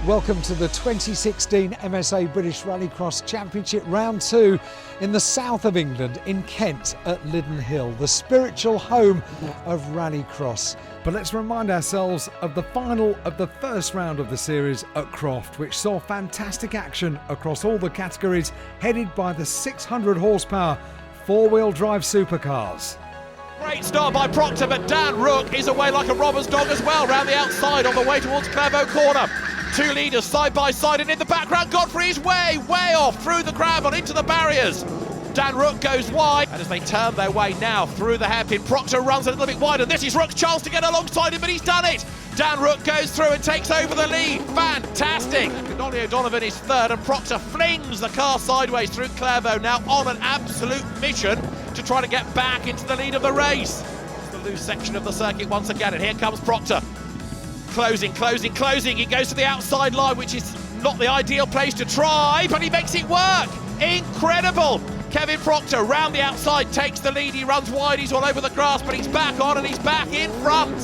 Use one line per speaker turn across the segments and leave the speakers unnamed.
Welcome to the 2016 MSA British Rallycross Championship Round 2 in the south of England, in Kent at Lidden Hill, the spiritual home of Rallycross. But let's remind ourselves of the final of the first round of the series at Croft, which saw fantastic action across all the categories, headed by the 600 horsepower four-wheel drive supercars.
Great start by Proctor, but Dan Rook is away like a robber's dog as well, round the outside on the way towards Clairvaux corner. Two leaders side by side, and in the background Godfrey's way off through the crowd and into the barriers. Dan Rook goes wide, and as they turn their way now through the hairpin, Proctor runs a little bit wider. This is Rook's chance to get alongside him, but he's done it. Dan Rook goes through and takes over the lead. Fantastic. Connolly O'Donovan is third, and Proctor flings the car sideways through Clairvaux, now on an absolute mission to try to get back into the lead of the race. It's the loose section of the circuit once again, and here comes Proctor. Closing. He goes to the outside line, which is not the ideal place to try, but he makes it work. Incredible. Kevin Proctor round the outside takes the lead. He runs wide, he's all over the grass, but he's back on and he's back in front.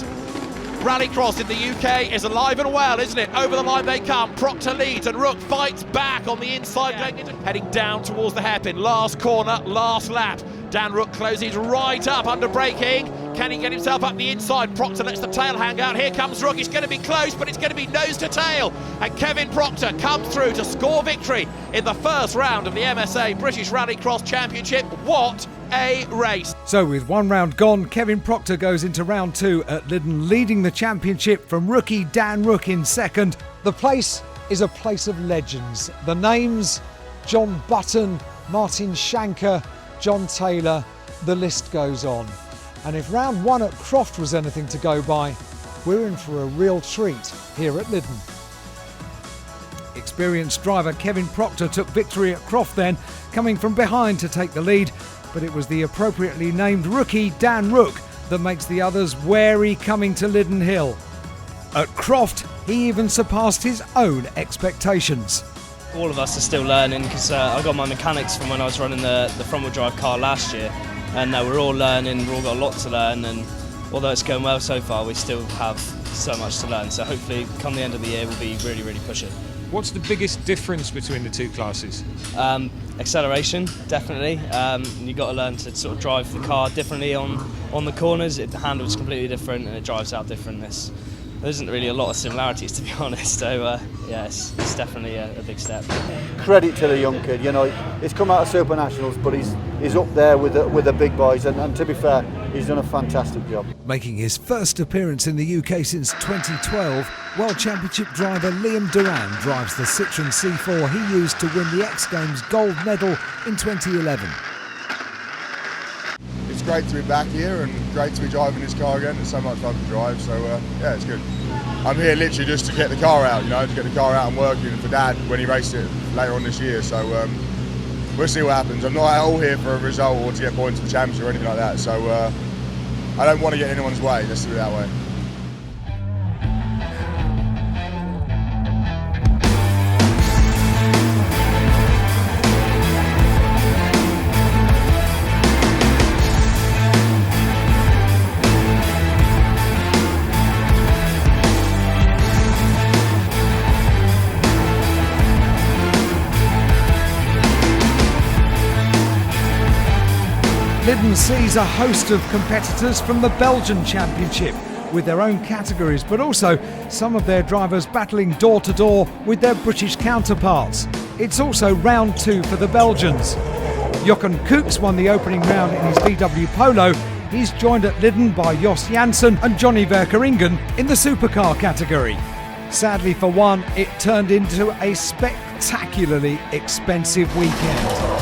Rallycross in the UK is alive and well, isn't it? Over the line they come. Proctor leads and Rook fights back on the inside, heading down towards the hairpin. Last corner, last lap. Dan Rook closes right up under braking. Can he get himself up the inside? Proctor lets the tail hang out. Here comes Rook. It's going to be close, but it's going to be nose to tail. And Kevin Proctor comes through to score victory in the first round of the MSA British Rallycross Championship. What a race.
So with one round gone, Kevin Proctor goes into round 2 at Lidden, leading the championship from rookie Dan Rook in second. The place is a place of legends. The names: John Button, Martin Shanker, John Taylor, the list goes on. And if round 1 at Croft was anything to go by, we're in for a real treat here at Lidden. Experienced driver Kevin Proctor took victory at Croft then, coming from behind to take the lead, but it was the appropriately named rookie Dan Rook that makes the others wary coming to Lidden Hill. At Croft, he even surpassed his own expectations.
All of us are still learning, because I got my mechanics from when I was running the front-wheel drive car last year, and we're all learning, we've all got a lot to learn, and although it's going well so far, we still have so much to learn, so hopefully come the end of the year we'll be really pushing.
What's the biggest difference between the two classes?
Acceleration, definitely. You've got to learn to sort of drive the car differently on the corners. The handle's completely different and it drives out different. There isn't really a lot of similarities, to be honest, so yeah, it's definitely a big step.
Credit to the young kid, you know, he's come out of Super Nationals, but he's up there with the big boys, and to be fair, he's done a fantastic job.
Making his first appearance in the UK since 2012, World Championship driver Liam Duran drives the Citroën C4 he used to win the X Games gold medal in 2011.
It's great to be back here and great to be driving this car again. It's so much fun to drive, so yeah, it's good. I'm here literally just to get the car out, you know, to get the car out and working for Dad when he raced it later on this year, so we'll see what happens. I'm not at all here for a result or to get points to the championship or anything like that, so I don't want to get in anyone's way, let's do it that way.
Lidden sees a host of competitors from the Belgian Championship with their own categories, but also some of their drivers battling door to door with their British counterparts. It's also round 2 for the Belgians. Jochen Koeks won the opening round in his VW Polo. He's joined at Lidden by Jos Janssen and Johnny Verkeringen in the supercar category. Sadly for one, it turned into a spectacularly expensive weekend.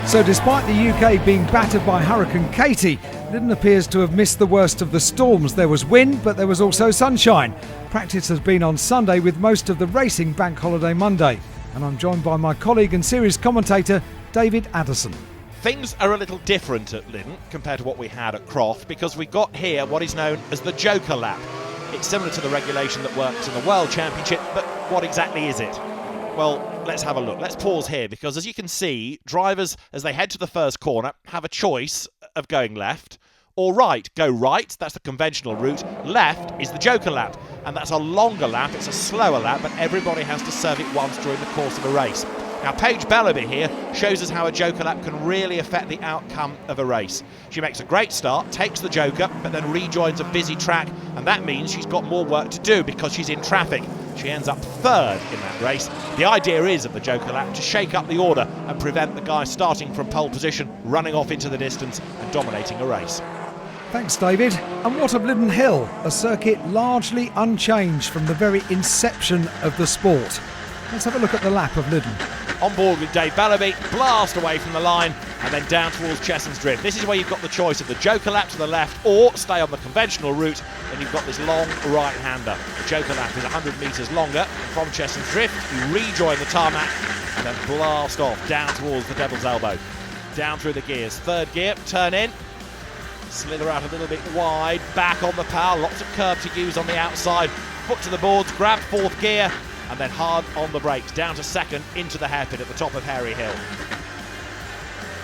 So despite the UK being battered by Hurricane Katie, Lidden appears to have missed the worst of the storms. There was wind, but there was also sunshine. Practice has been on Sunday with most of the racing bank holiday Monday. And I'm joined by my colleague and series commentator, David Addison.
Things are a little different at Lidden compared to what we had at Croft, because we got here what is known as the Joker Lap. It's similar to the regulation that works in the World Championship, but what exactly is it? Well, let's have a look. Let's pause here, because as you can see, drivers, as they head to the first corner, have a choice of going left or right. Go right, that's the conventional route. Left is the joker lap, and that's a longer lap, it's a slower lap, but everybody has to serve it once during the course of a race. Now, Paige Bellaby here shows us how a joker lap can really affect the outcome of a race. She makes a great start, takes the joker, but then rejoins a busy track, and that means she's got more work to do because she's in traffic. She ends up third in that race. The idea is of the joker lap to shake up the order and prevent the guy starting from pole position, running off into the distance and dominating a race.
Thanks, David. And what of Liddon Hill, a circuit largely unchanged from the very inception of the sport? Let's have a look at the lap of Liddon.
On board with Dave Bellaby, blast away from the line and then down towards Chessons Drift. This is where you've got the choice of the joker lap to the left or stay on the conventional route, and you've got this long right-hander. The joker lap is 100 metres longer. From Chessons Drift, you rejoin the tarmac and then blast off down towards the Devil's Elbow. Down through the gears. Third gear, turn in, slither out a little bit wide, back on the power, lots of curb to use on the outside, foot to the boards, grab fourth gear, and then hard on the brakes, down to second, into the hairpin at the top of Harry Hill.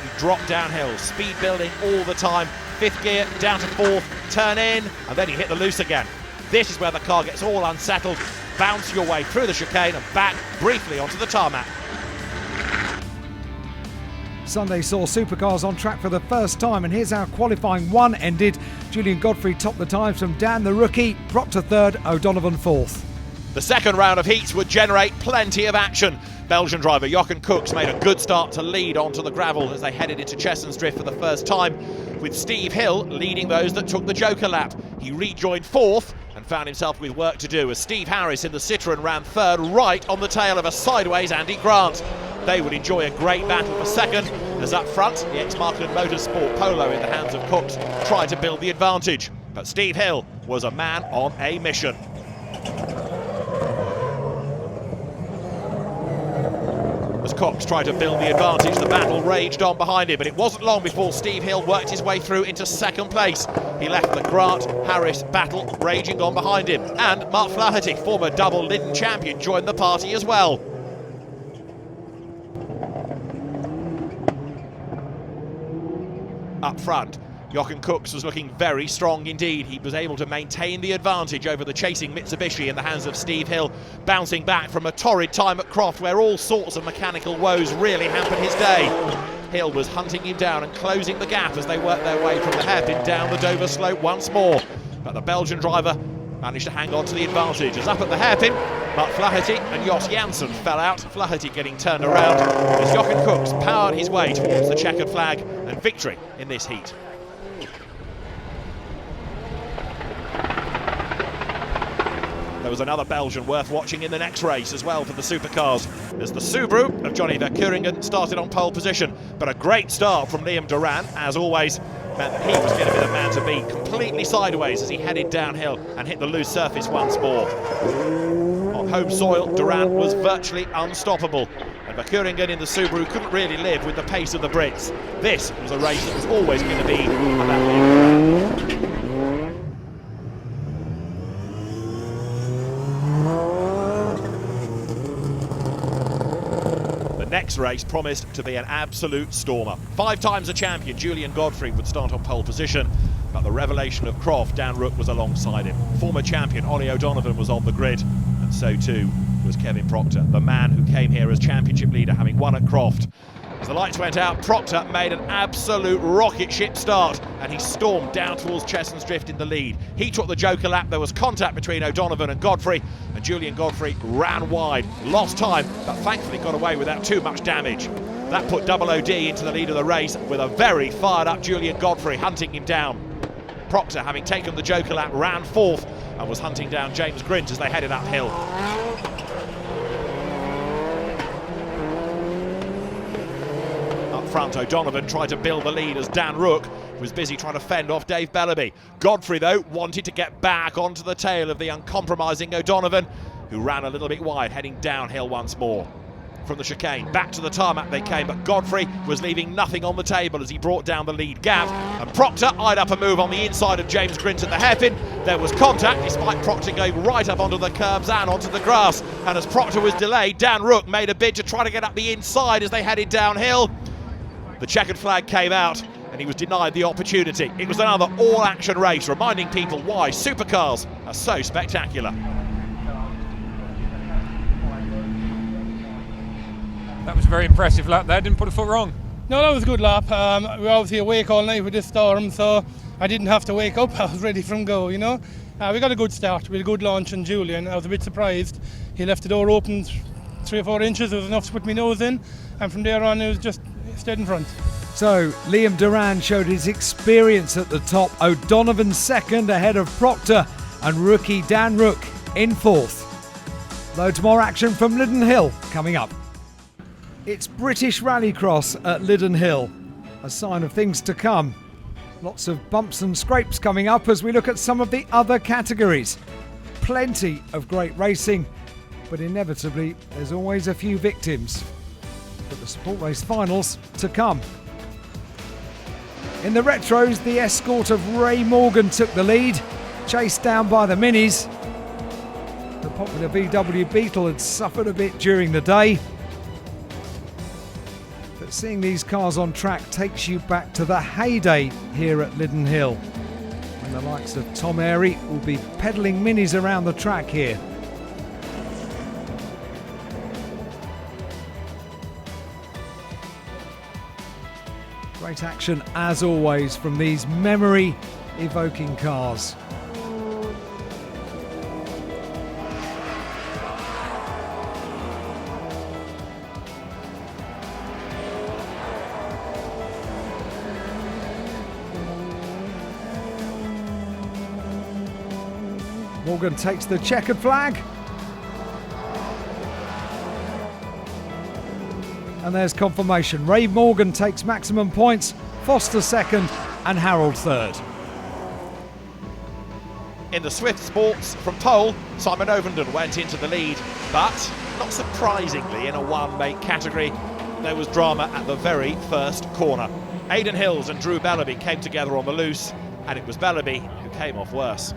You drop downhill, speed building all the time, fifth gear, down to fourth, turn in, and then you hit the loose again. This is where the car gets all unsettled, bounce your way through the chicane and back briefly onto the tarmac.
Sunday saw supercars on track for the first time, and here's how qualifying one ended. Julian Godfrey topped the times from Dan the rookie, Proctor third, O'Donovan fourth.
The second round of heats would generate plenty of action. Belgian driver Jochen Koeks made a good start to lead onto the gravel as they headed into Chessons Drift for the first time, with Steve Hill leading those that took the joker lap. He rejoined fourth and found himself with work to do as Steve Harris in the Citroën ran third, right on the tail of a sideways Andy Grant. They would enjoy a great battle for second as up front the ex-Markland Motorsport Polo in the hands of Koeks tried to build the advantage. But Steve Hill was a man on a mission. As Koeks tried to build the advantage, the battle raged on behind him, but it wasn't long before Steve Hill worked his way through into second place. He left the Grant-Harris battle raging on behind him, and Mark Flaherty, former double Liddon champion, joined the party as well. Up front, Jochen Koeks was looking very strong indeed. He was able to maintain the advantage over the chasing Mitsubishi in the hands of Steve Hill, bouncing back from a torrid time at Croft where all sorts of mechanical woes really hampered his day. Hill was hunting him down and closing the gap as they worked their way from the hairpin down the Dover slope once more. But the Belgian driver managed to hang on to the advantage as up at the hairpin, Mark Flaherty and Jos Janssen fell out, Flaherty getting turned around as Jochen Koeks powered his way towards the checkered flag and victory in this heat. There was another Belgian worth watching in the next race as well for the supercars, as the Subaru of Johnny Verkeuringen started on pole position. But a great start from Liam Duran, as always, meant that he was going to be the man to beat, completely sideways as he headed downhill and hit the loose surface once more. On home soil, Duran was virtually unstoppable, and Verkeuringen in the Subaru couldn't really live with the pace of the Brits. This was a race that was always going to be about Liam Duran. Next race promised to be an absolute stormer. 5 times a champion, Julian Godfrey would start on pole position, but the revelation of Croft, Dan Rook, was alongside him. Former champion Ollie O'Donovan was on the grid, and so too was Kevin Proctor, the man who came here as championship leader, having won at Croft. As the lights went out, Proctor made an absolute rocket ship start, and he stormed down towards Chessons Drift in the lead. He took the joker lap, there was contact between O'Donovan and Godfrey, and Julian Godfrey ran wide, lost time, but thankfully got away without too much damage. That put Double OD into the lead of the race, with a very fired up Julian Godfrey hunting him down. Proctor, having taken the joker lap, ran fourth and was hunting down James Grint as they headed uphill. Front, O'Donovan tried to build the lead as Dan Rook was busy trying to fend off Dave Bellaby. Godfrey, though, wanted to get back onto the tail of the uncompromising O'Donovan, who ran a little bit wide, heading downhill once more. From the chicane, back to the tarmac they came, but Godfrey was leaving nothing on the table as he brought down the lead gap, and Proctor eyed up a move on the inside of James Grint at the hairpin. There was contact, despite Proctor going right up onto the curbs and onto the grass, and as Proctor was delayed, Dan Rook made a bid to try to get up the inside as they headed downhill. The checkered flag came out, and he was denied the opportunity. It was another all-action race, reminding people why supercars are so spectacular.
That was a very impressive lap there, didn't put a foot wrong.
No, that was a good lap. We were obviously awake all night with this storm, so I didn't have to wake up. I was ready from go, you know. We got a good start. We had a good launch on Julian. I was a bit surprised. He left the door open 3 or 4 inches. It was enough to put my nose in, and from there on, it was just stayed in front.
So Liam Duran showed his experience at the top. O'Donovan second ahead of Proctor, and rookie Dan Rook in fourth. Loads more action from Liddon Hill coming up. It's British Rallycross at Liddon Hill, a sign of things to come. Lots of bumps and scrapes coming up as we look at some of the other categories. Plenty of great racing, but inevitably there's always a few victims. But the support race finals to come. In the retros, the escort of Ray Morgan took the lead, chased down by the minis. The popular VW Beetle had suffered a bit during the day. But seeing these cars on track takes you back to the heyday here at Liddon Hill, when the likes of Tom Airy will be pedalling minis around the track here. Great action as always from these memory-evoking cars. Morgan takes the checkered flag. And there's confirmation. Ray Morgan takes maximum points, Foster second and Harold third.
In the Swift Sports from pole, Simon Ovenden went into the lead, but not surprisingly in a one-mate category, there was drama at the very first corner. Aidan Hills and Drew Bellaby came together on the loose, and it was Bellaby who came off worse.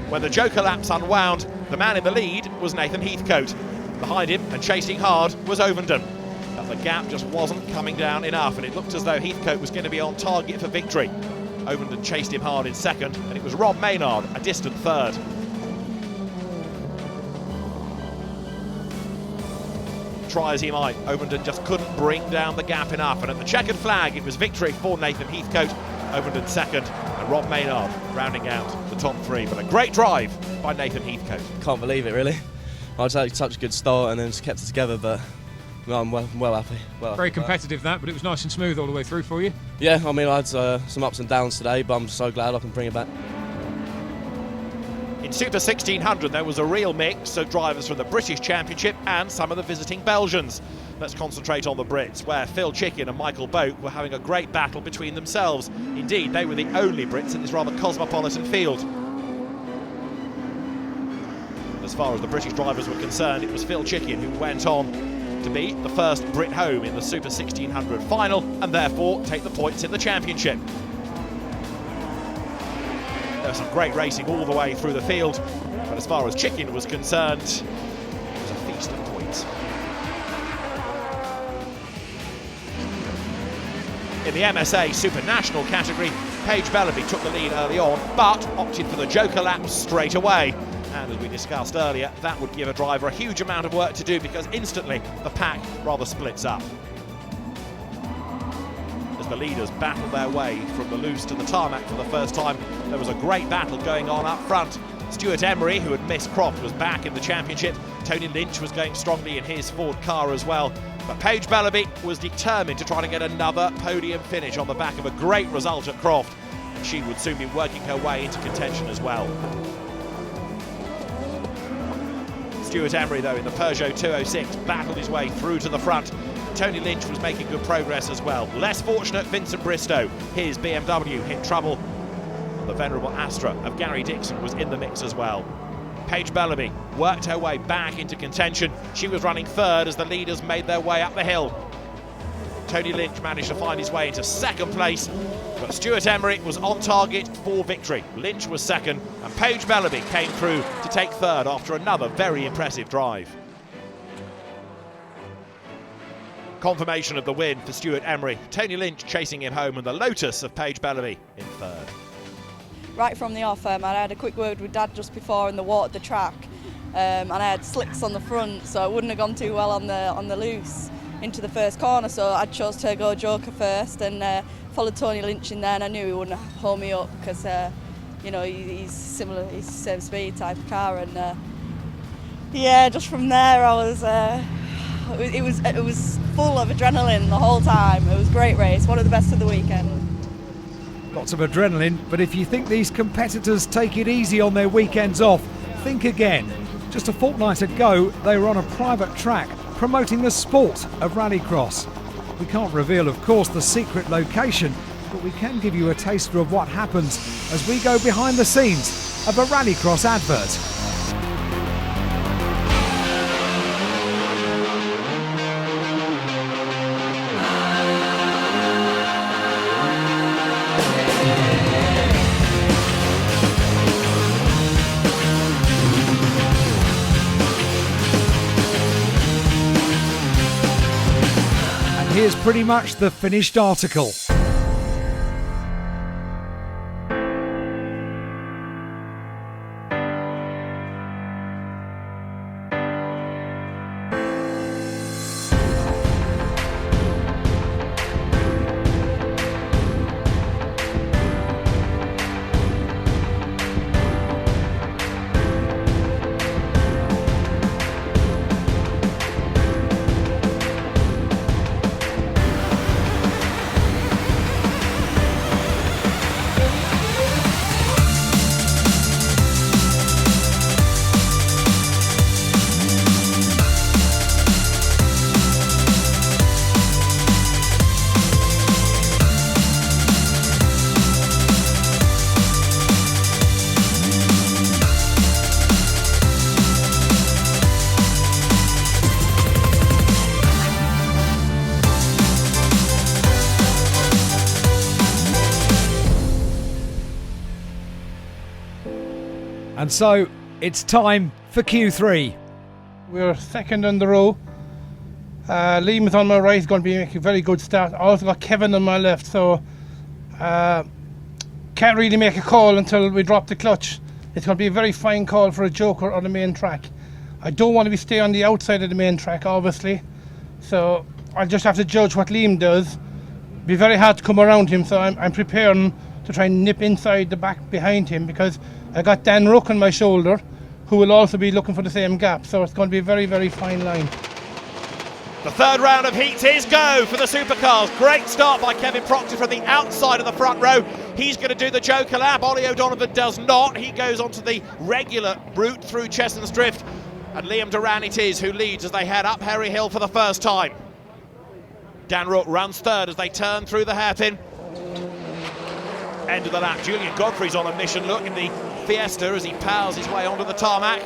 When the Joker laps unwound, the man in the lead was Nathan Heathcote. Behind him and chasing hard was Ovenden. But the gap just wasn't coming down enough, and it looked as though Heathcote was going to be on target for victory. Ovenden chased him hard in second, and it was Rob Maynard, a distant third. Try as he might, Ovenden just couldn't bring down the gap enough, and at the checkered flag it was victory for Nathan Heathcote. Ovenden second, and Rob Maynard rounding out the top three. But a great drive by Nathan Heathcote.
Can't believe it, really. I was had such a good start and then just kept it together, but no, I'm well happy.
Very competitive that, but it was nice and smooth all the way through for you.
Yeah, I mean, I had some ups and downs today, but I'm so glad I can bring it back.
In Super 1600 there was a real mix of drivers from the British Championship and some of the visiting Belgians. Let's concentrate on the Brits, where Phil Chicken and Michael Boak were having a great battle between themselves. Indeed, they were the only Brits in this rather cosmopolitan field. As far as the British drivers were concerned, it was Phil Chicken who went on to be the first Brit home in the Super 1600 final, and therefore take the points in the championship. There was some great racing all the way through the field, but as far as Chicken was concerned, it was a feast of points. In the MSA Super National category, Paige Bellaby took the lead early on, but opted for the Joker lap straight away. And as we discussed earlier, that would give a driver a huge amount of work to do, because instantly the pack rather splits up. As the leaders battled their way from the loose to the tarmac for the first time, there was a great battle going on up front. Stuart Emery, who had missed Croft, was back in the championship. Tony Lynch was going strongly in his Ford car as well. But Paige Bellaby was determined to try to get another podium finish on the back of a great result at Croft. And she would soon be working her way into contention as well. Stuart Emery, though, in the Peugeot 206, battled his way through to the front. Tony Lynch was making good progress as well. Less fortunate, Vincent Bristow. His BMW hit trouble. The venerable Astra of Gary Dixon was in the mix as well. Paige Bellaby worked her way back into contention. She was running third as the leaders made their way up the hill. Tony Lynch managed to find his way into second place, but Stuart Emery was on target for victory. Lynch was second, and Paige Bellaby came through to take third after another very impressive drive. Confirmation of the win for Stuart Emery. Tony Lynch chasing him home, and the Lotus of Paige Bellamy in third.
Right from the off, I had a quick word with Dad just before in the water the track, and I had slicks on the front, so it wouldn't have gone too well on the loose into the first corner, so I chose to go joker first and followed Tony Lynch in there, and I knew he wouldn't hold me up because you know, he's similar, he's the same speed type of car, and yeah, just from there I was it was full of adrenaline the whole time. It was a great race, one of the best of the weekend.
Lots of adrenaline, but if you think these competitors take it easy on their weekends off, think again. Just a fortnight ago, they were on a private track promoting the sport of rallycross. We can't reveal, of course, the secret location, but we can give you a taster of what happens as we go behind the scenes of a rallycross advert. Here's pretty much the finished article. And so it's time for Q3.
We're second on the row. Liam is on my right, he's going to be making a very good start. I also got Kevin on my left, so can't really make a call until we drop the clutch. It's going to be a very fine call for a joker on the main track. I don't want to be stay on the outside of the main track, obviously, so I'll just have to judge what Liam does. It'll be very hard to come around him, so I'm preparing to try and nip inside the back behind him, because I got Dan Rook on my shoulder, who will also be looking for the same gap, so it's going to be a very, very fine line.
The third round of heats is go for the supercars. Great start by Kevin Proctor from the outside of the front row. He's going to do the joker lap. Ollie O'Donovan does not. He goes onto the regular route through Cheshunt's Drift. And Liam Duran it is who leads as they head up Harry Hill for the first time. Dan Rook runs third as they turn through the hairpin. End of the lap. Julian Godfrey's on a mission look in the Fiesta as he powers his way onto the tarmac.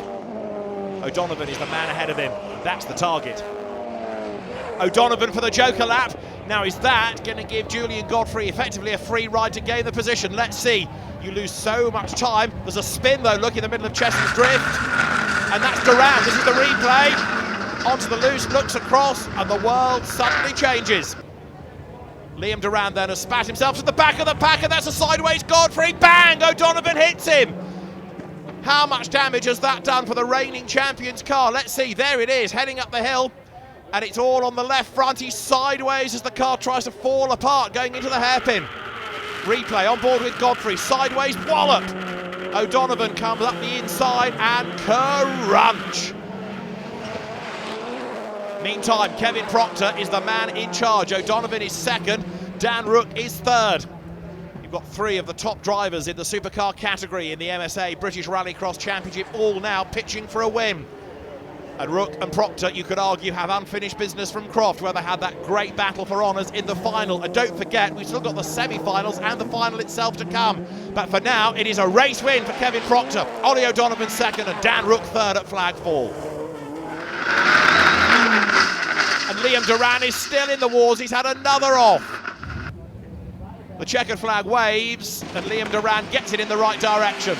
O'Donovan is the man ahead of him. That's the target. O'Donovan for the joker lap. Now is that going to give Julian Godfrey effectively a free ride to gain the position? Let's see. You lose so much time. There's a spin though, look in the middle of Cheshunt's Drift. And that's Duran. This is the replay. Onto the loose, looks across, and the world suddenly changes. Liam Duran then has spat himself to the back of the pack, and that's a sideways Godfrey. Bang! O'Donovan hits him. How much damage has that done for the reigning champions car? Let's see. There it is, heading up the hill. And it's all on the left front. He's sideways as the car tries to fall apart going into the hairpin. Replay on board with Godfrey. Sideways wallop. O'Donovan comes up the inside and crunch. Meantime, Kevin Proctor is the man in charge. O'Donovan is second. Dan Rook is third. You've got three of the top drivers in the supercar category in the MSA British Rallycross Championship, all now pitching for a win. And Rook and Proctor, you could argue, have unfinished business from Croft, where they had that great battle for honours in the final. And don't forget, we've still got the semi-finals and the final itself to come. But for now, it is a race win for Kevin Proctor. Ollie O'Donovan second and Dan Rook third at flag fall. And Liam Duran is still in the wars. He's had another off. The checkered flag waves and Liam Duran gets it in the right direction.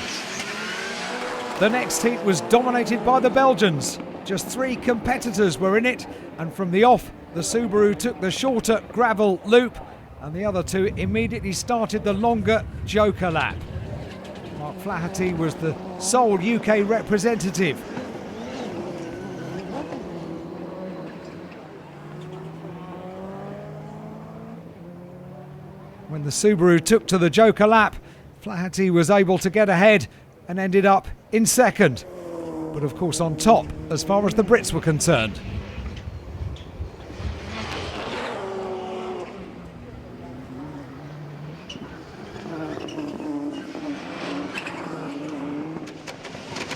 The next heat was dominated by the Belgians. Just three competitors were in it, and from the off, The Subaru took the shorter gravel loop and the other two immediately started the longer Joker lap. Mark Flaherty was the sole UK representative. When the Subaru took to the Joker lap, Flaherty was able to get ahead and ended up in second. But of course on top as far as the Brits were concerned.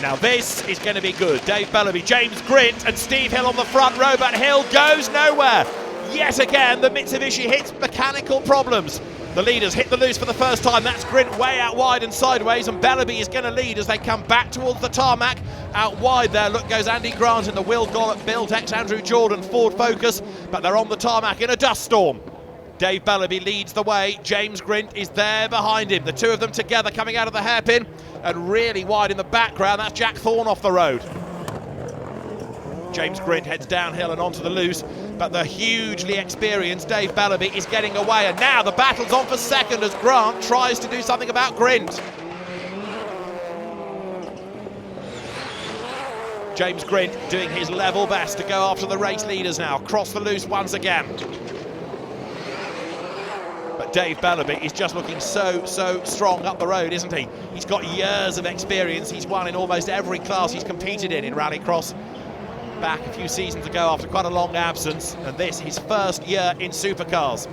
Now this is going to be good. Dave Bellaby, James Grint and Steve Hill on the front row, but Hill goes nowhere. Yet again, the Mitsubishi hits mechanical problems. The leaders hit the loose for the first time. That's Grint way out wide and sideways, and Bellaby is going to lead as they come back towards the tarmac. Out wide there, look goes Andy Grant in the Will Gollop Build X Andrew Jordan Ford Focus, but they're on the tarmac in a dust storm. Dave Bellaby leads the way. James Grint is there behind him. The two of them together coming out of the hairpin, and really wide in the background, that's Jack Thorne off the road. James Grint heads downhill and onto the loose, but the hugely experienced Dave Bellaby is getting away, and now the battle's on for second as Grant tries to do something about Grint. James Grint doing his level best to go after the race leaders now, cross the loose once again. But Dave Bellaby is just looking so strong up the road, isn't he? He's got years of experience. He's won in almost every class he's competed in Rallycross. Back a few seasons ago after quite a long absence, and this his first year in supercars.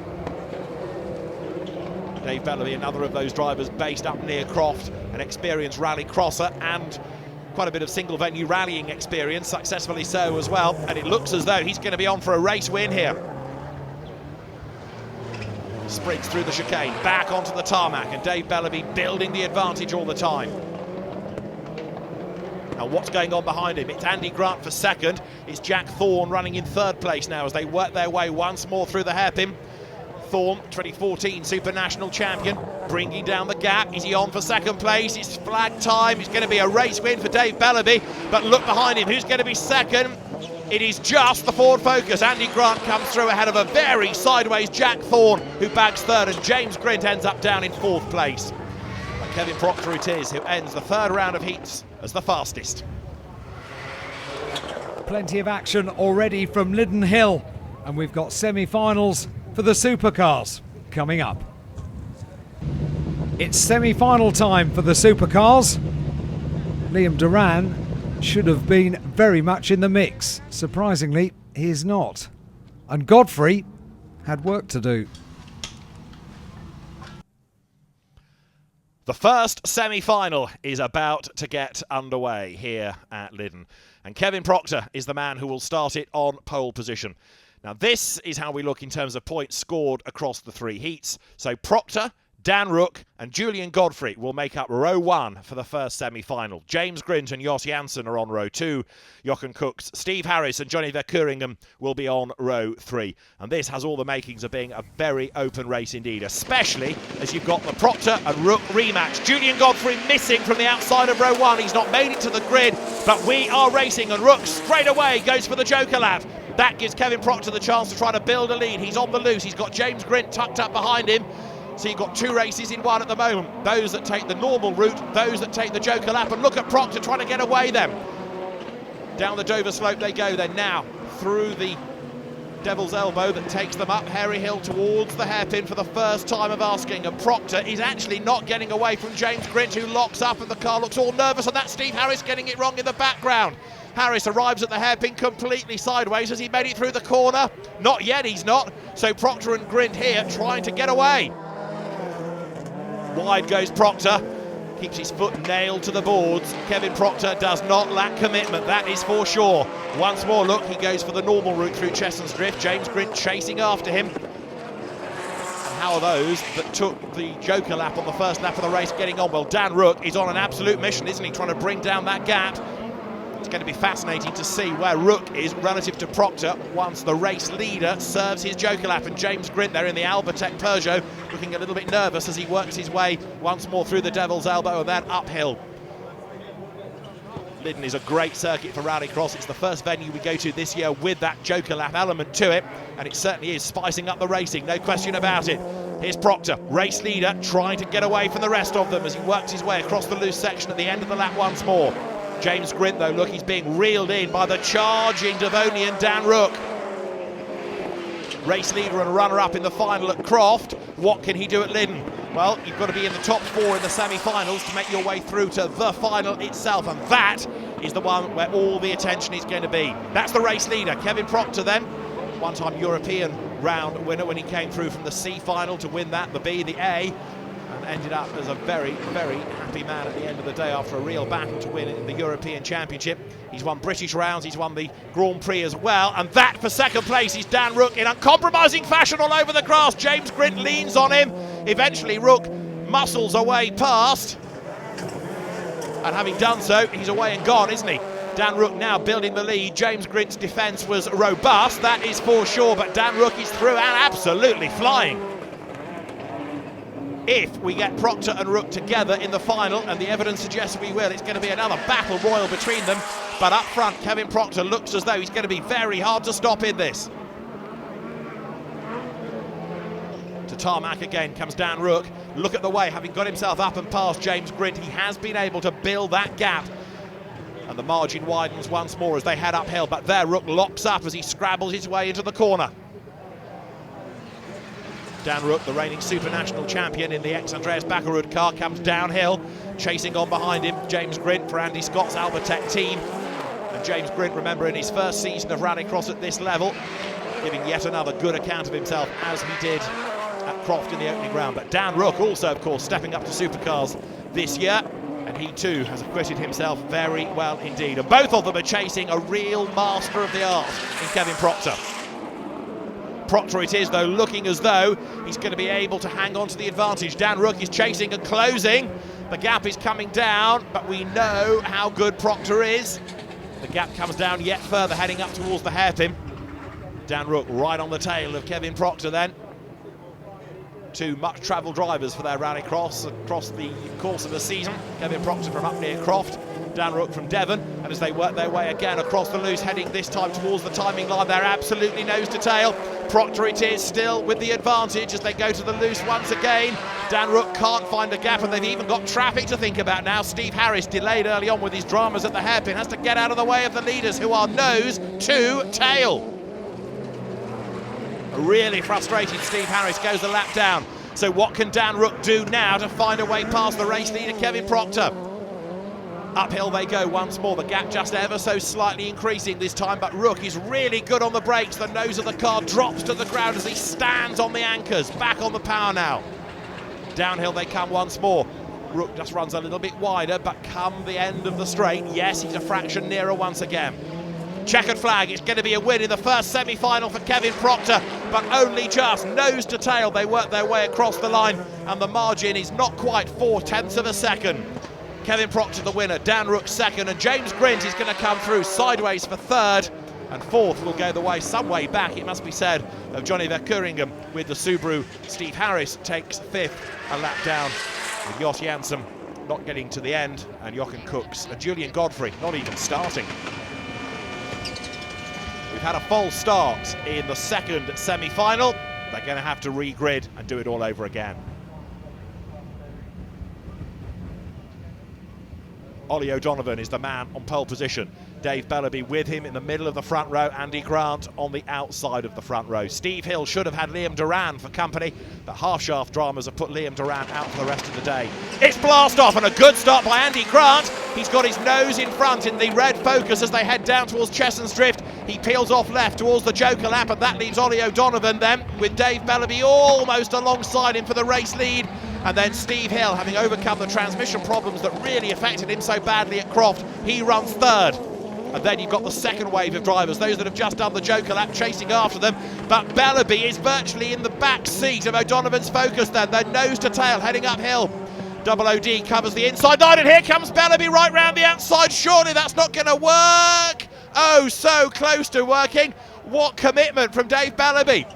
Dave Bellaby, another of those drivers based up near Croft, an experienced rallycrosser and quite a bit of single venue rallying experience, successfully so as well, and it looks as though he's going to be on for a race win here. Sprints through the chicane, back onto the tarmac, and Dave Bellaby building the advantage all the time. Now what's going on behind him? It's Andy Grant for second. It's Jack Thorne running in third place now as they work their way once more through the hairpin. Thorne, 2014 Super National Champion, bringing down the gap. Is he on for second place? It's flag time. It's going to be a race win for Dave Bellaby, but look behind him. Who's going to be second? It is just the Ford Focus. Andy Grant comes through ahead of a very sideways Jack Thorne, who bags third, and James Grint ends up down in fourth place. But Kevin Proctor it is who ends the third round of heats as the fastest.
Plenty of action already from Liddon Hill, and we've got semi-finals for the supercars coming up. It's semi-final time for the supercars. Liam Duran should have been very much in the mix. Surprisingly, he is not. And Godfrey had work to do.
The first semi-final is about to get underway here at Liddon, and Kevin Proctor is the man who will start it on pole position. Now this is how we look in terms of points scored across the three heats. So Proctor, Dan Rook and Julian Godfrey will make up row one for the first semi-final. James Grint and Jos Janssen are on row two. Jochen Cooks, Steve Harris and Johnny Verkeuringen will be on row three. And this has all the makings of being a very open race indeed, especially as you've got the Proctor and Rook rematch. Julian Godfrey missing from the outside of row one. He's not made it to the grid, but we are racing, and Rook straight away goes for the Joker lap. That gives Kevin Proctor the chance to try to build a lead. He's on the loose. He's got James Grint tucked up behind him. So you've got two races in one at the moment. Those that take the normal route, those that take the Joker lap. And look at Proctor trying to get away then. Down the Dover slope they go then now through the Devil's Elbow that takes them up Harry Hill towards the hairpin for the first time of asking. And Proctor is actually not getting away from James Grint, who locks up, and the car looks all nervous, and that's Steve Harris getting it wrong in the background. Harris arrives at the hairpin completely sideways. Has he made it through the corner? Not yet, he's not. So Proctor and Grint here trying to get away. Wide goes Proctor, keeps his foot nailed to the boards. Kevin Proctor does not lack commitment, that is for sure. Once more, look, he goes for the normal route through Chessons Drift. James Grint chasing after him. And how are those that took the Joker lap on the first lap of the race getting on? Well, Dan Rook is on an absolute mission, isn't he, trying to bring down that gap. It's going to be fascinating to see where Rook is relative to Proctor once the race leader serves his Joker lap. And James Grint there in the Albertech Peugeot looking a little bit nervous as he works his way once more through the Devil's Elbow and then uphill. Lyddon is a great circuit for Rallycross. It's the first venue we go to this year with that Joker Lap element to it, and it certainly is spicing up the racing, no question about it. Here's Proctor, race leader, trying to get away from the rest of them as he works his way across the loose section at the end of the lap once more. James Grint, though, look, he's being reeled in by the charging Devonian Dan Rook. Race leader and runner-up in the final at Croft. What can he do at Lyddon? Well, you've got to be in the top 4 in the semi-finals to make your way through to the final itself, and that is the one where all the attention is going to be. That's the race leader, Kevin Proctor then, one-time European round winner when he came through from the C final to win that, the B, the A, and ended up as a very, very happy man at the end of the day after a real battle to win it in the European Championship. He's won British rounds, he's won the Grand Prix as well, and that for second place is Dan Rook in uncompromising fashion all over the grass. James Grint leans on him. Eventually Rook muscles away past, and having done so, he's away and gone, isn't he? Dan Rook now building the lead. James Grint's defence was robust, that is for sure, but Dan Rook is through and absolutely flying. If we get Proctor and Rook together in the final, and the evidence suggests we will, it's going to be another battle royal between them. But up front, Kevin Proctor looks as though he's going to be very hard to stop in this. To tarmac again comes Dan Rook. Look at the way, having got himself up and past James Grint, he has been able to build that gap. And the margin widens once more as they head uphill, but there Rook locks up as he scrabbles his way into the corner. Dan Rook, the reigning Super National champion in the ex-Andreas Bakkerud car, comes downhill, chasing on behind him James Grint for Andy Scott's Albertech team. And James Grint, remember, in his first season of Rallycross at this level, giving yet another good account of himself as he did at Croft in the opening round. But Dan Rook also, of course, stepping up to supercars this year, and he too has acquitted himself very well indeed. And both of them are chasing a real master of the art in Kevin Proctor. Proctor it is, though, looking as though he's going to be able to hang on to the advantage. Dan Rook is chasing and closing. The gap is coming down, but we know how good Proctor is. The gap comes down yet further, heading up towards the hairpin. Dan Rook right on the tail of Kevin Proctor then. Two much-travelled drivers for their Rallycross across the course of the season. Kevin Proctor from up near Croft, Dan Rook from Devon, and as they work their way again across the loose, heading this time towards the timing line, they're absolutely nose to tail. Proctor it is still with the advantage as they go to the loose once again. Dan Rook can't find a gap, and they've even got traffic to think about now. Steve Harris, delayed early on with his dramas at the hairpin, has to get out of the way of the leaders, who are nose to tail. A really frustrated Steve Harris goes the lap down. So what can Dan Rook do now to find a way past the race leader Kevin Proctor? Uphill they go once more, the gap just ever so slightly increasing this time, but Rook is really good on the brakes. The nose of the car drops to the ground as he stands on the anchors, back on the power now. Downhill they come once more. Rook just runs a little bit wider, but come the end of the straight, yes, he's a fraction nearer once again. Checkered flag, it's going to be a win in the first semi-final for Kevin Proctor, but only just nose to tail. They work their way across the line, and the margin is not quite 4/10 of a second. Kevin Proctor the winner, Dan Rook second, and James Grint is going to come through sideways for third, and fourth will go the way, some way back, it must be said, of Johnny Verkeuringen with the Subaru. Steve Harris takes fifth, a lap down, with Jos Janssen not getting to the end, and Jochen Cooks and Julian Godfrey not even starting. We've had a false start in the second semi-final. They're going to have to re-grid and do it all over again. Ollie O'Donovan is the man on pole position. Dave Bellaby with him in the middle of the front row. Andy Grant on the outside of the front row. Steve Hill should have had Liam Duran for company, but half-shaft dramas have put Liam Duran out for the rest of the day. It's blast off, and a good start by Andy Grant. He's got his nose in front in the red Focus as they head down towards Chessons Drift. He peels off left towards the Joker lap, and that leaves Ollie O'Donovan then with Dave Bellaby almost alongside him for the race lead. And then Steve Hill, having overcome the transmission problems that really affected him so badly at Croft, he runs third. And then you've got the second wave of drivers, those that have just done the Joker lap, chasing after them. But Bellaby is virtually in the back seat of O'Donovan's Focus then. They're nose to tail, heading uphill. Double OD covers the inside line, and here comes Bellaby right round the outside. Surely that's not going to work. Oh, so close to working. What commitment from Dave Bellaby.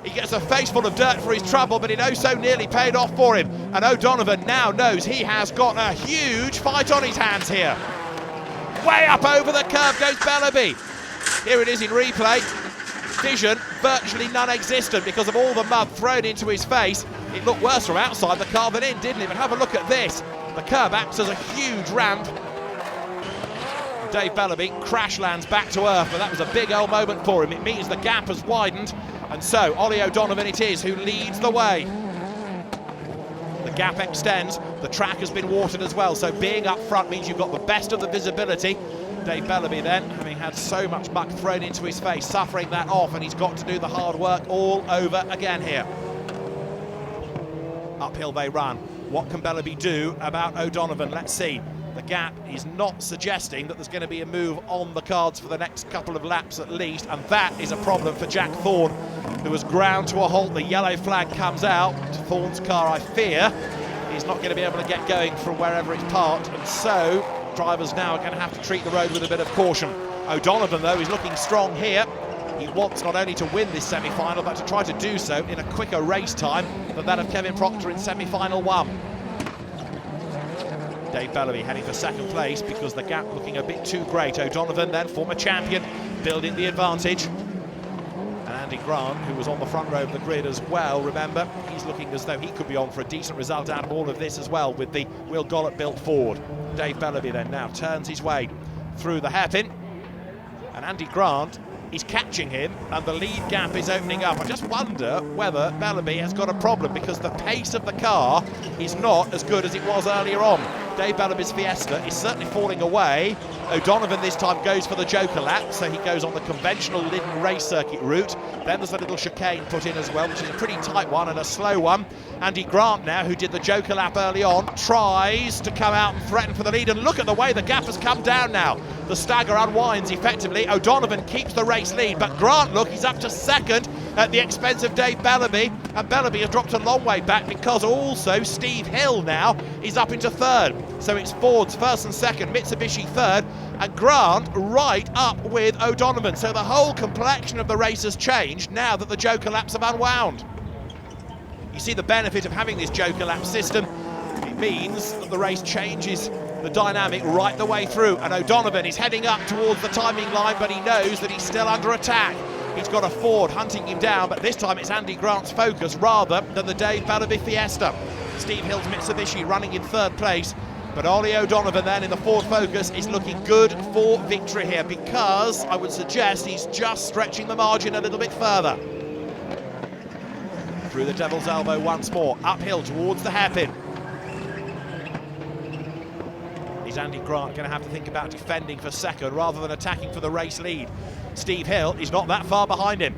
He gets a face full of dirt for his trouble, but it oh so nearly paid off for him. And O'Donovan now knows he has got a huge fight on his hands here. way up over the curve goes Bellaby. Here it is in replay. Vision virtually non-existent because of all the mud thrown into his face. It looked worse from outside the car than in, didn't it? But have a look at this. The curb acts as a huge ramp. Dave Bellaby crash lands back to earth, but that was a big old moment for him. It means the gap has widened, and so Ollie O'Donovan it is who leads the way. The gap extends, the track has been watered as well, so being up front means you've got the best of the visibility. Dave Bellaby then, having had so much muck thrown into his face, suffering that off, and he's got to do the hard work all over again here. Uphill they run. What can Bellaby do about O'Donovan? Let's see. The gap is not suggesting that there's going to be a move on the cards for the next couple of laps at least, and that is a problem for Jack Thorne, who has ground to a halt. The yellow flag comes out. Thorne's car, I fear, is not going to be able to get going from wherever it's parked, and so drivers now are going to have to treat the road with a bit of caution. O'Donovan, though, is looking strong here. He wants not only to win this semi-final, but to try to do so in a quicker race time than that of Kevin Proctor in semi-final 1. Dave Bellaby heading for second place because the gap looking a bit too great. O'Donovan then, former champion, building the advantage. And Andy Grant, who was on the front row of the grid as well, remember, he's looking as though he could be on for a decent result out of all of this as well with the Will Gollop built Ford. Dave Bellaby then now turns his way through the hairpin, and Andy Grant is catching him, and the lead gap is opening up. I just wonder whether Bellaby has got a problem because the pace of the car is not as good as it was earlier on. Dave Bellaby's Fiesta is certainly falling away. O'Donovan this time goes for the Joker lap, so he goes on the conventional Linden race circuit route. Then there's a little chicane put in as well, which is a pretty tight one and a slow one. Andy Grant now, who did the Joker lap early on, tries to come out and threaten for the lead, and look at the way the gap has come down now. The stagger unwinds effectively. O'Donovan keeps the race lead, but Grant, look, he's up to second at the expense of Dave Bellaby, and Bellaby has dropped a long way back because also Steve Hill now is up into third. So it's Ford's first and second, Mitsubishi third, and Grant right up with O'Donovan. So the whole complexion of the race has changed now that the Joker laps have unwound. You see the benefit of having this Joker lap system. It means that the race changes the dynamic right the way through, and O'Donovan is heading up towards the timing line, but he knows that he's still under attack. He's got a Ford hunting him down, but this time it's Andy Grant's Focus rather than the Dave Bellaby Fiesta. Steve Hill's Mitsubishi running in third place, but Ollie O'Donovan then in the Ford Focus is looking good for victory here, because I would suggest he's just stretching the margin a little bit further. Through the Devil's Elbow once more, uphill towards the hairpin. Is Andy Grant going to have to think about defending for second rather than attacking for the race lead? Steve Hill is not that far behind him.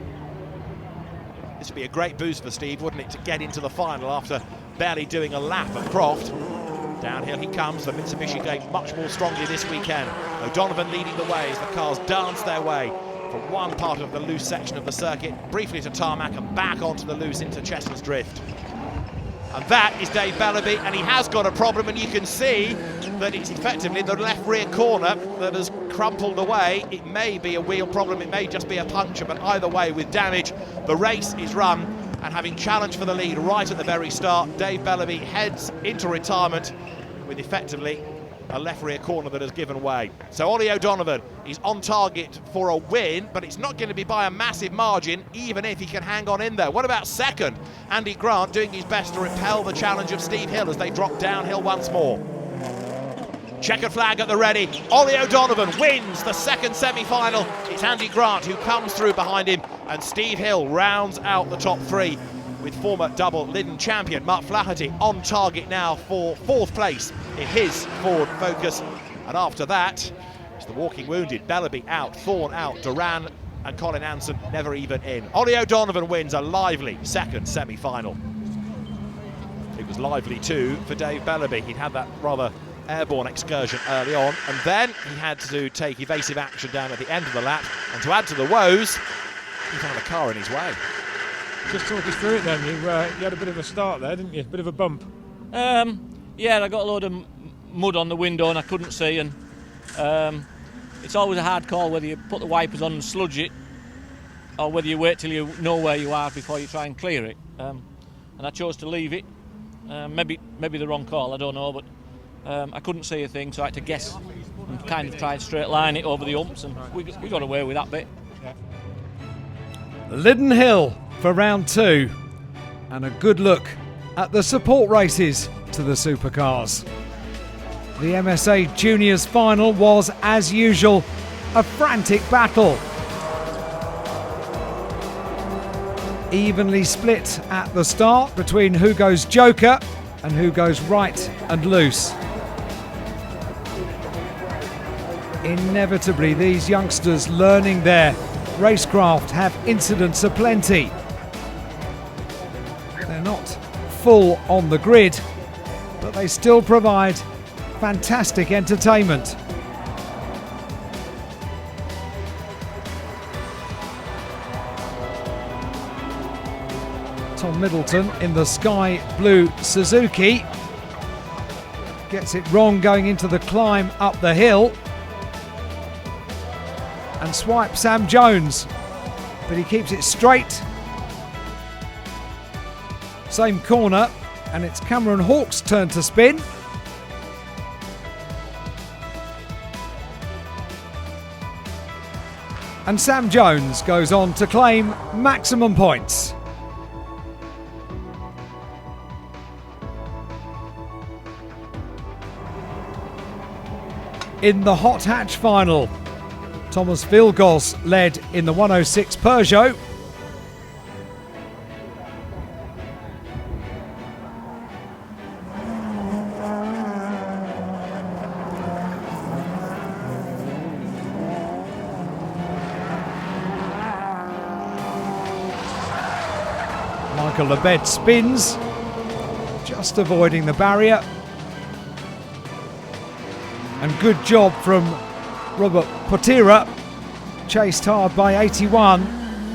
This would be a great boost for Steve, wouldn't it, to get into the final after barely doing a lap at Croft. Downhill he comes, the Mitsubishi going much more strongly this weekend. O'Donovan leading the way as the cars dance their way from one part of the loose section of the circuit, briefly to tarmac and back onto the loose into Chestnut's Drift. And that is Dave Bellaby, and he has got a problem, and you can see that it's effectively the left rear corner that has crumpled away. It may be a wheel problem, it may just be a puncture, but either way, with damage, the race is run, and having challenged for the lead right at the very start, Dave Bellaby heads into retirement with effectively a left rear corner that has given way. So Ollie O'Donovan is on target for a win, but it's not going to be by a massive margin, even if he can hang on in there. What about second? Andy Grant doing his best to repel the challenge of Steve Hill as they drop downhill once more. Checkered flag at the ready. Ollie O'Donovan wins the second semi-final. It's Andy Grant who comes through behind him, and Steve Hill rounds out the top three, with former double Linden champion Mark Flaherty on target now for fourth place in his Ford Focus. And after that, it's the walking wounded. Bellaby out, Thorne out, Duran and Colin Anson never even in. Ollie O'Donovan wins a lively second semi-final. It was lively too for Dave Bellaby. He'd had that rather airborne excursion early on, and then he had to take evasive action down at the end of the lap, and to add to the woes, he found a car in his way.
Just talk us through it then. You had a bit of a start there, didn't you? A bit of a bump.
Yeah, I got a load of mud on the window and I couldn't see, and it's always a hard call whether you put the wipers on and sludge it or whether you wait till you know where you are before you try and clear it. And I chose to leave it. Maybe the wrong call, I don't know, but I couldn't see a thing, so I had to guess and kind of tried straight line it over the umps, and we got away with that bit.
Liddon Hill for round 2, and a good look at the support races to the supercars. The MSA Juniors final was, as usual, a frantic battle. Evenly split at the start between who goes joker and who goes right and loose. Inevitably, these youngsters learning their racecraft have incidents aplenty. They're not full on the grid, but they still provide fantastic entertainment. Tom Middleton in the sky blue Suzuki gets it wrong going into the climb up the hill and swipes Sam Jones, but he keeps it straight. Same corner, and it's Cameron Hawke's turn to spin. And Sam Jones goes on to claim maximum points. In the hot hatch final, Thomas Vilgos led in the 106 Peugeot. Michael Lebed spins, just avoiding the barrier. And good job from Robert Potira, chased hard by 81.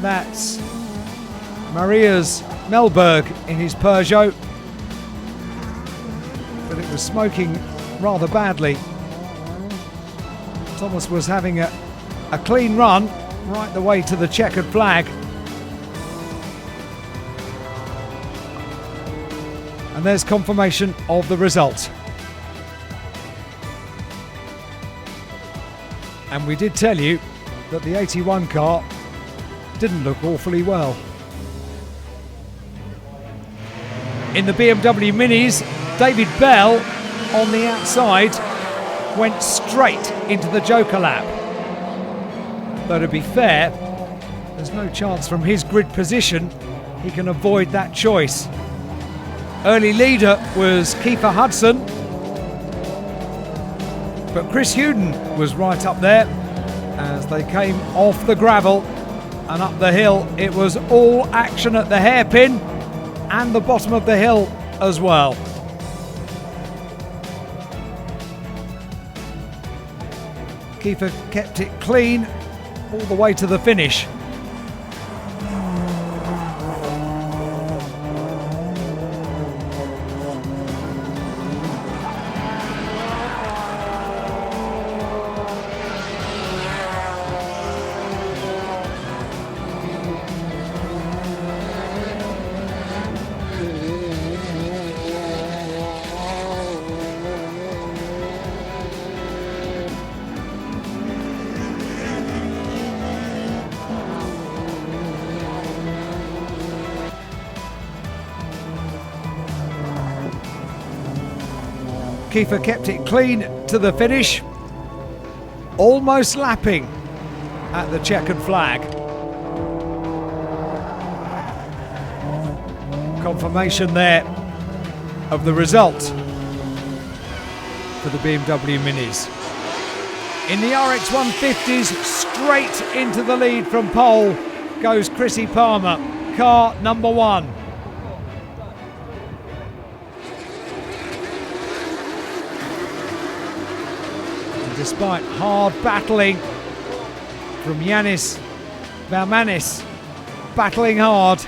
That's Marias Melberg in his Peugeot, but it was smoking rather badly. Thomas was having a clean run right the way to the checkered flag. And there's confirmation of the result. And we did tell you that the 81 car didn't look awfully well. In the BMW Minis, David Bell on the outside went straight into the Joker lap. Though to be fair, there's no chance from his grid position he can avoid that choice. Early leader was Kiefer Hudson, but Chris Hewden was right up there as they came off the gravel and up the hill. It was all action at the hairpin and the bottom of the hill as well. Kiefer kept it clean all the way to the finish. Kiefer kept it clean to the finish, almost lapping at the checkered flag. Confirmation there of the result for the BMW Minis. In the RX 150s, straight into the lead from pole goes Chrissy Palmer, car number 1. Despite hard battling from Yanis Valmanis, battling hard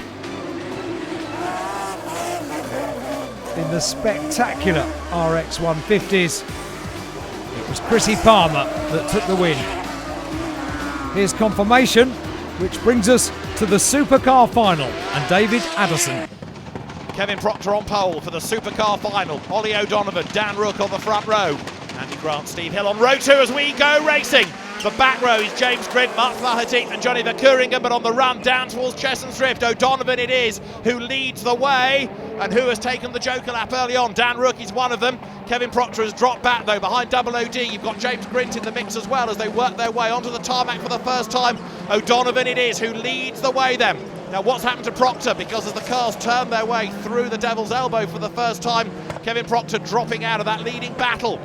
in the spectacular RX 150s, it was Chrissy Palmer that took the win. Here's confirmation, which brings us to the supercar final and David Addison.
Kevin Proctor on pole for the supercar final. Ollie O'Donovan, Dan Rook on the front row. Andy Grant, Steve Hill on row 2 as we go racing. The back row is James Grint, Mark Flaherty and Johnny Verkeuringen, but on the run down towards Cheshunt's Drift, O'Donovan it is who leads the way and who has taken the Joker lap early on. Dan Rook is one of them. Kevin Proctor has dropped back though behind Double OD. You've got James Grint in the mix as well as they work their way onto the tarmac for the first time. O'Donovan it is who leads the way then. Now what's happened to Proctor, because as the cars turn their way through the Devil's Elbow for the first time, Kevin Proctor dropping out of that leading battle.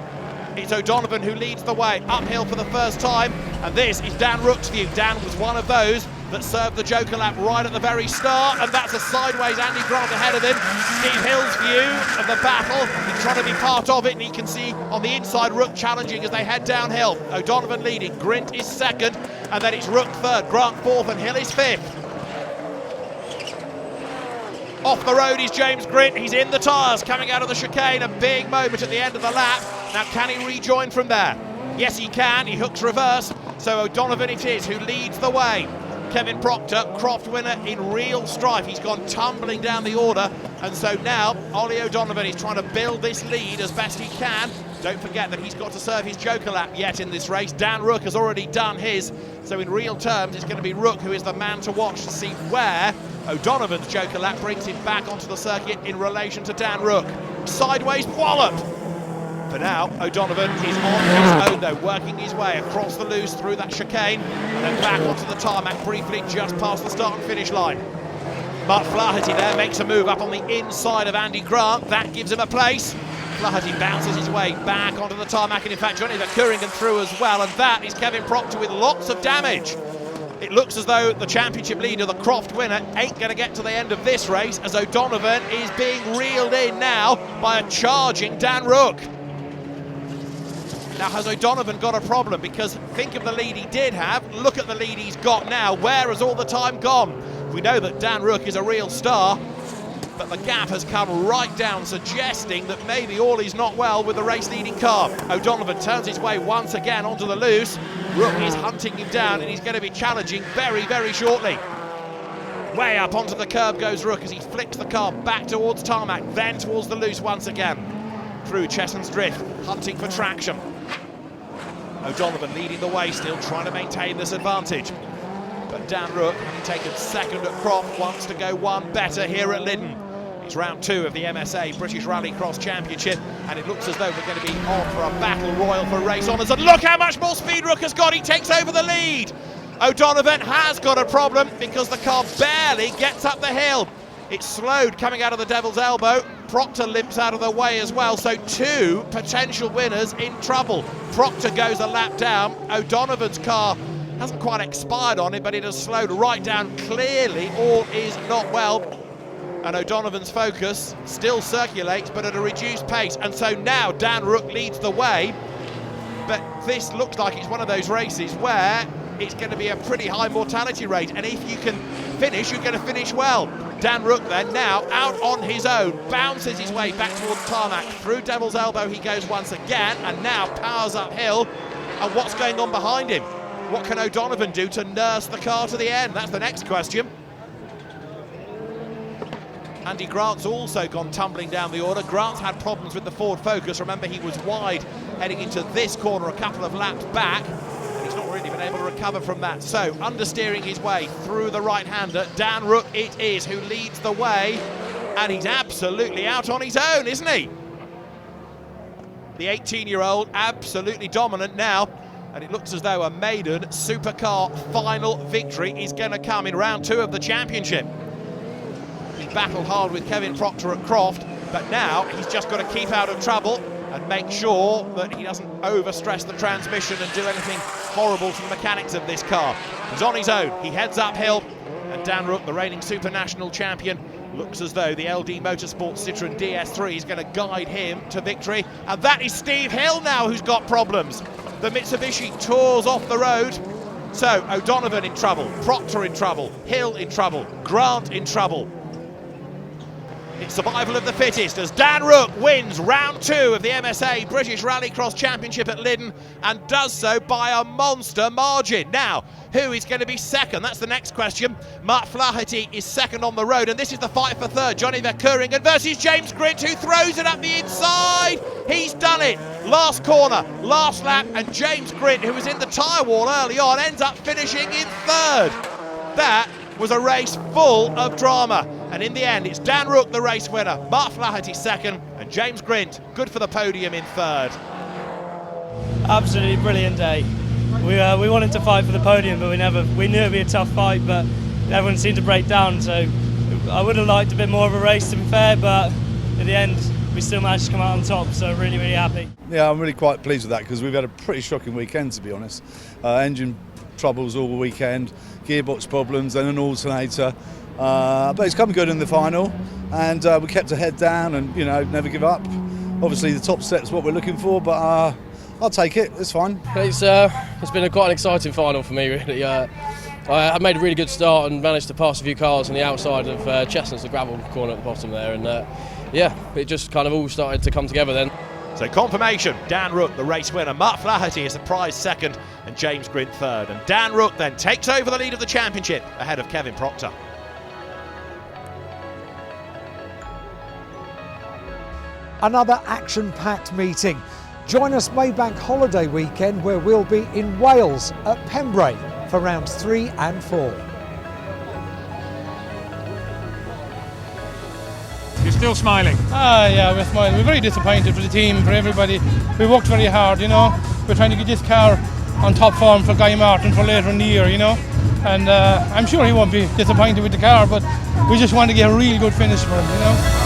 It's O'Donovan who leads the way uphill for the first time, and this is Dan Rook's view. Dan was one of those that served the Joker lap right at the very start, and that's a sideways Andy Grant ahead of him. Steve Hill's view of the battle, he's trying to be part of it, and he can see on the inside Rook challenging as they head downhill. O'Donovan leading, Grint is second, and then it's Rook third, Grant fourth, and Hill is fifth. Off the road is James Grint, he's in the tyres, coming out of the chicane, a big moment at the end of the lap. Now can he rejoin from there? Yes he can, he hooks reverse, so O'Donovan it is who leads the way. Kevin Proctor, Croft winner in real strife, he's gone tumbling down the order, and so now Ollie O'Donovan is trying to build this lead as best he can. Don't forget that he's got to serve his Joker lap yet in this race. Dan Rook has already done his, so in real terms it's going to be Rook who is the man to watch to see where O'Donovan's Joker lap brings him back onto the circuit in relation to Dan Rook. Sideways wallop! For now, O'Donovan is on his own though, working his way across the loose through that chicane and then back onto the tarmac briefly just past the start and finish line. Mark Flaherty there makes a move up on the inside of Andy Grant. That gives him a place. Flaherty bounces his way back onto the tarmac, and in fact Johnny Verkeuringen through as well, and that is Kevin Proctor with lots of damage. It looks as though the championship leader, the Croft winner, ain't going to get to the end of this race, as O'Donovan is being reeled in now by a charging Dan Rook. Now has O'Donovan got a problem? Because think of the lead he did have, look at the lead he's got now. Where has all the time gone? We know that Dan Rook is a real star, but the gap has come right down, suggesting that maybe all is not well with the race-leading car. O'Donovan turns his way once again onto the loose. Rook is hunting him down, and he's going to be challenging very, very shortly. Way up onto the curb goes Rook as he flicks the car back towards tarmac, then towards the loose once again. Through Cheshunt's Drift, hunting for traction. O'Donovan leading the way still, trying to maintain this advantage. But Dan Rook, having taken second at Croft, wants to go one better here at Lyddon. It's round 2 of the MSA British Rallycross Championship, and it looks as though we're going to be on for a battle royal for race honours. And look how much more speed Rook has got, he takes over the lead. O'Donovan has got a problem because the car barely gets up the hill. It's slowed coming out of the Devil's Elbow. Proctor limps out of the way as well, so 2 potential winners in trouble. Proctor goes a lap down. O'Donovan's car hasn't quite expired on it, but it has slowed right down. Clearly all is not well, and O'Donovan's focus still circulates, but at a reduced pace, and so now Dan Rook leads the way. But this looks like it's one of those races where it's going to be a pretty high mortality rate, and if you can finish, you're going to finish well. Dan Rook then now out on his own, bounces his way back towards tarmac. Through Devil's Elbow he goes once again, and now powers uphill. And what's going on behind him? What can O'Donovan do to nurse the car to the end? That's the next question. Andy Grant's also gone tumbling down the order. Grant's had problems with the Ford Focus. Remember, he was wide heading into this corner a couple of laps back, and he's not really been able to recover from that. So, understeering his way through the right-hander, Dan Rook it is who leads the way, and he's absolutely out on his own, isn't he? The 18-year-old absolutely dominant now, and it looks as though a maiden supercar final victory is going to come in round 2 of the championship. He battled hard with Kevin Proctor at Croft, but now he's just got to keep out of trouble and make sure that he doesn't overstress the transmission and do anything horrible to the mechanics of this car. He's on his own, he heads uphill, and Dan Rook, the reigning Super National champion, looks as though the LD Motorsport Citroën DS3 is going to guide him to victory. And that is Steve Hill now who's got problems. The Mitsubishi tours off the road. So O'Donovan in trouble, Proctor in trouble, Hill in trouble, Grant in trouble. It's survival of the fittest as Dan Rook wins round 2 of the MSA British Rallycross Championship at Lyddon and does so by a monster margin. Now, who is going to be second? That's the next question. Mark Flaherty is second on the road, and this is the fight for third. Johnny Verkeuringen versus James Grint, who throws it up the inside. He's done it. Last corner, last lap, and James Grint, who was in the tyre wall early on, ends up finishing in third. That was a race full of drama, and in the end it's Dan Rook the race winner, Mark Flaherty second, and James Grint good for the podium in third.
Absolutely brilliant day. We wanted to fight for the podium, but we knew it'd be a tough fight, but everyone seemed to break down, so I would have liked a bit more of a race, to be fair, but in the end we still managed to come out on top, so really, really happy.
Yeah, I'm really quite pleased with that because we've had a pretty shocking weekend, to be honest. Engine troubles all weekend, gearbox problems and an alternator, but it's come good in the final, and we kept our head down and, you know, never give up. Obviously the top step's what we're looking for, but I'll take it, it's fine.
It's been quite an exciting final for me, really. I made a really good start and managed to pass a few cars on the outside of Chestnut's, the gravel corner at the bottom there, and yeah, it just kind of all started to come together then.
So confirmation, Dan Rook the race winner, Mark Flaherty is a prize second, and James Grint third. And Dan Rook then takes over the lead of the championship ahead of Kevin Proctor.
Another action-packed meeting. Join us Maybank holiday weekend, where we'll be in Wales at Pembrey for rounds 3 and 4.
You're still smiling?
Yeah, we're smiling. We're very disappointed for the team, for everybody. We worked very hard, you know. We're trying to get this car on top form for Guy Martin for later in the year, you know. And I'm sure he won't be disappointed with the car, but we just want to get a really good finish for him, you know.